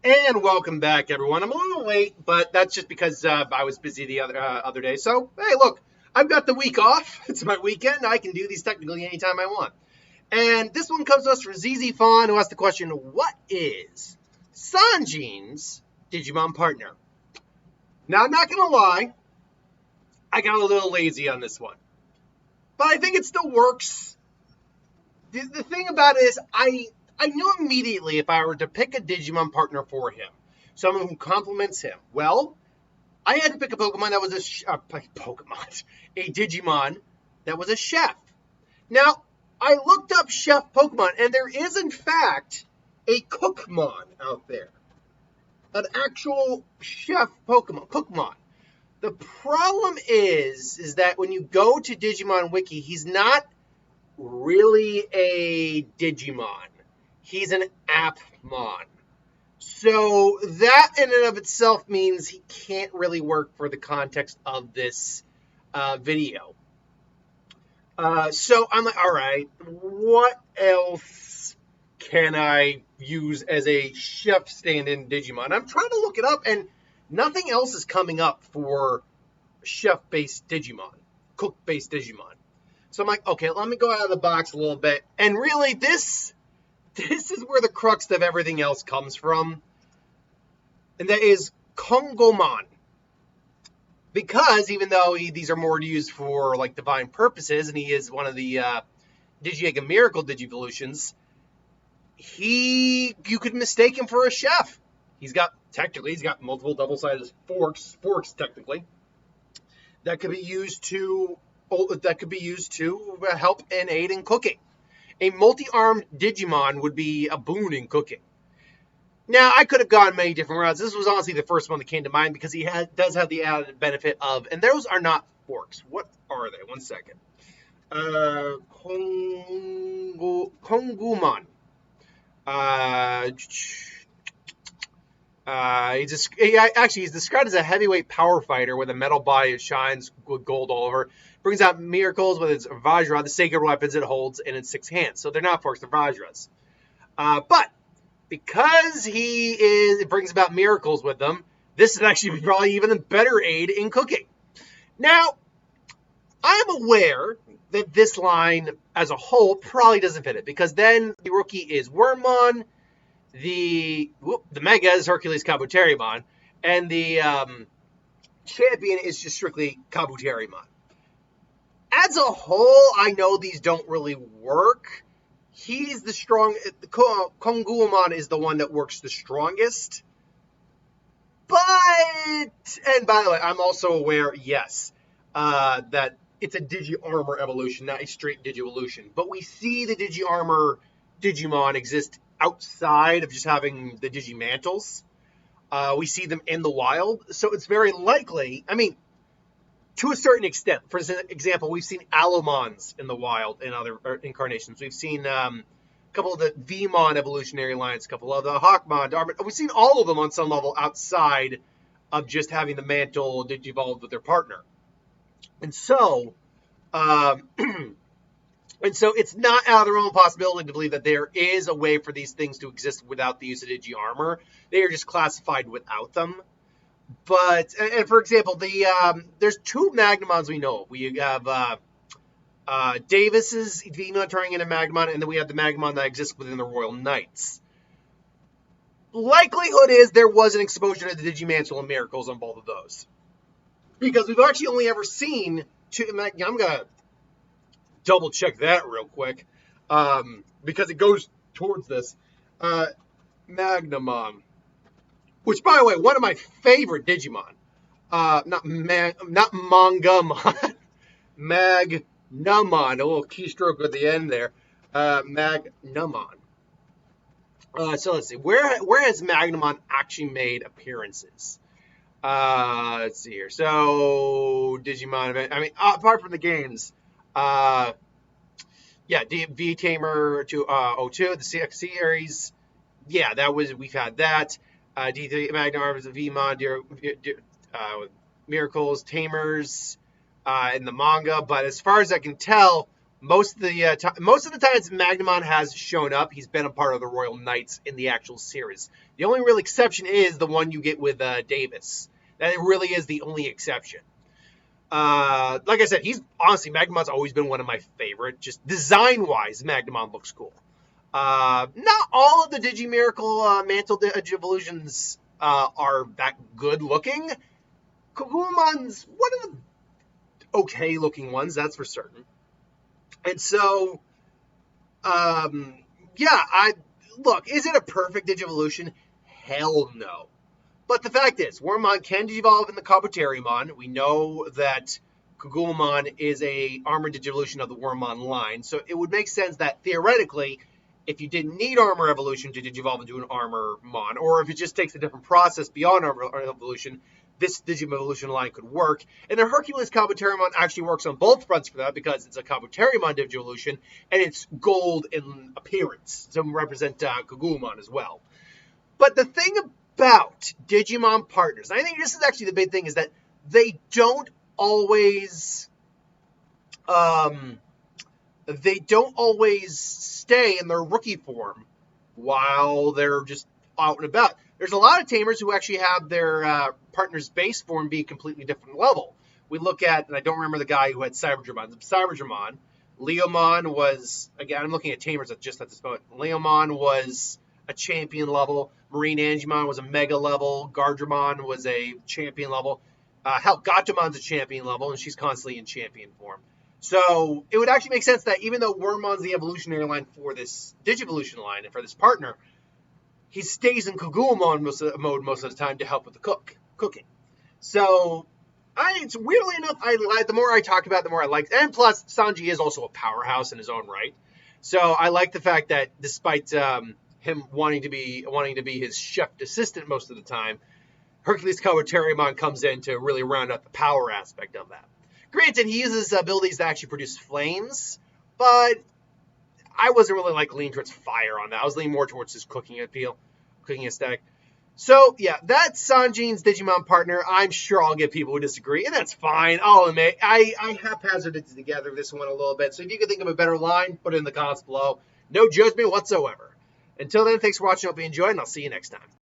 And welcome back, everyone. I'm a little late, but that's just because I was busy the other day. So, hey, look, I've got the week off. It's my weekend. I can do these technically anytime I want. And this one comes to us from ZZ Fawn, who asked the question, what is Sanji's Digimon partner? Now, I'm not going to lie, I got a little lazy on this one. But I think it still works. The thing about it is, I knew immediately if I were to pick a Digimon partner for him, someone who complements him. Well, I had to pick a Pokemon that was a Digimon that was a chef. Now, I looked up chef Pokemon, and there is in fact a Cookmon out there, an actual chef Cookmon. The problem is that when you go to Digimon Wiki, he's not really a Digimon. He's an Appmon. So that in and of itself means he can't really work for the context of this video. So I'm like, all right, what else can I use as a chef stand-in Digimon? I'm trying to look it up, and nothing else is coming up for chef-based Digimon, cook-based Digimon. So I'm like, okay, let me go out of the box a little bit. And really, this is where the crux of everything else comes from. And that is Kongomon. Because even though these are more used for like divine purposes, and he is one of the Digi-Egg Miracle Digivolutions, you could mistake him for a chef. He's got multiple double-sided forks technically, that could be used to help and aid in cooking. A multi-armed Digimon would be a boon in cooking. Now, I could have gone many different routes. This was honestly the first one that came to mind because he does have the added benefit of, and those are not forks. What are they? One second. Kongumon. He's described as a heavyweight power fighter with a metal body that shines with gold all over. Brings out miracles with its Vajra, the sacred weapons it holds in its 6 hands. So they're not forks, they're Vajras. But because it brings about miracles with them, this is actually probably even a better aid in cooking. Now, I'm aware that this line as a whole probably doesn't fit it, because then the rookie is Wormmon, the Mega is Hercules Kabuterimon, and the champion is just strictly Kabuterimon. As a whole, I know these don't really work. He's the strong. Konguamon is the one that works the strongest. But, and by the way, I'm also aware, yes, that it's a Digi-Armor evolution, not a straight Digi-Evolution. But we see the Digi-Armor Digimon exist outside of just having the Digimantles. We see them in the wild. So it's very likely, I mean, to a certain extent. For example, we've seen Alomons in the wild in other incarnations. We've seen a couple of the Vmon evolutionary lines, a couple of the Hawkmon. We've seen all of them on some level outside of just having the mantle digivolved with their partner. And so, it's not out of the realm of possibility to believe that there is a way for these things to exist without the use of Digi-Armor. They are just classified without them. But, and for example, there's 2 Magnamons we know of. We have Davis's Vmon turning into Magnamon, and then we have the Magnamon that exists within the Royal Knights. Likelihood is there was an exposure to the Digimantle and Miracles on both of those. Because we've actually only ever seen 2, I'm going to double check that real quick, because it goes towards this. Magnamon. Which, by the way, one of my favorite Digimon. Not Mangamon. Magnamon. A little keystroke at the end there. Magnamon. So let's see. Where has Magnamon actually made appearances? Let's see here. So, Digimon event. I mean, apart from the games. V Tamer to 02, the CX series. Yeah, we've had that. D3 Magnum Arms of Vmon, Miracles, Tamers in the manga. But as far as I can tell, Most of the times Magnamon has shown up, he's been a part of the Royal Knights in the actual series. The only real exception is the one you get with Davis. That really is the only exception. Like I said, Magnamon's always been one of my favorite. Just design-wise, Magnamon looks cool. Not all of the Digimiracle Mantle Digivolutions are that good looking. Kaguyamon's one of the okay looking ones, that's for certain. And so, look, is it a perfect Digivolution? Hell no. But the fact is, Wormmon can Digivolve in the Kabuterimon. We know that Kagumon is a armored Digivolution of the Wormmon line, so it would make sense that theoretically, if you didn't need Armor Evolution to Digivolve into an Armormon, or if it just takes a different process beyond Armor Evolution, this Digivolution line could work. And the Hercules Kabuterimon actually works on both fronts for that because it's a Kabuterimon Digivolution, and it's gold in appearance to represent Kagumon as well. But the thing about Digimon partners, and I think this is actually the big thing, is that they don't always stay in their rookie form while they're just out and about. There's a lot of tamers who actually have their partner's base form be a completely different level. We look at, and I don't remember the guy who had Cybergermon. Leomon was, again, I'm looking at tamers just at this moment. Leomon was a champion level. Marine Angemon was a mega level. Gardramon was a champion level. Gatomon's a champion level, and she's constantly in champion form. So it would actually make sense that even though Wormmon's the evolutionary line for this Digivolution line and for this partner, he stays in Kagumon mode most of the time to help with the cooking. So, it's weirdly enough, the more I talk about it, the more I like it. And plus, Sanji is also a powerhouse in his own right. So I like the fact that despite him wanting to be his chef assistant most of the time, Hercules Kabuterimon comes in to really round out the power aspect of that. Granted, he uses abilities that actually produce flames, but I wasn't really leaning towards fire on that. I was leaning more towards his cooking aesthetic. So, yeah, that's Sanji's Digimon partner. I'm sure I'll get people who disagree, and that's fine. I'll admit, I haphazarded together this one a little bit. So if you can think of a better line, put it in the comments below. No judgment whatsoever. Until then, thanks for watching. I hope you enjoyed, and I'll see you next time.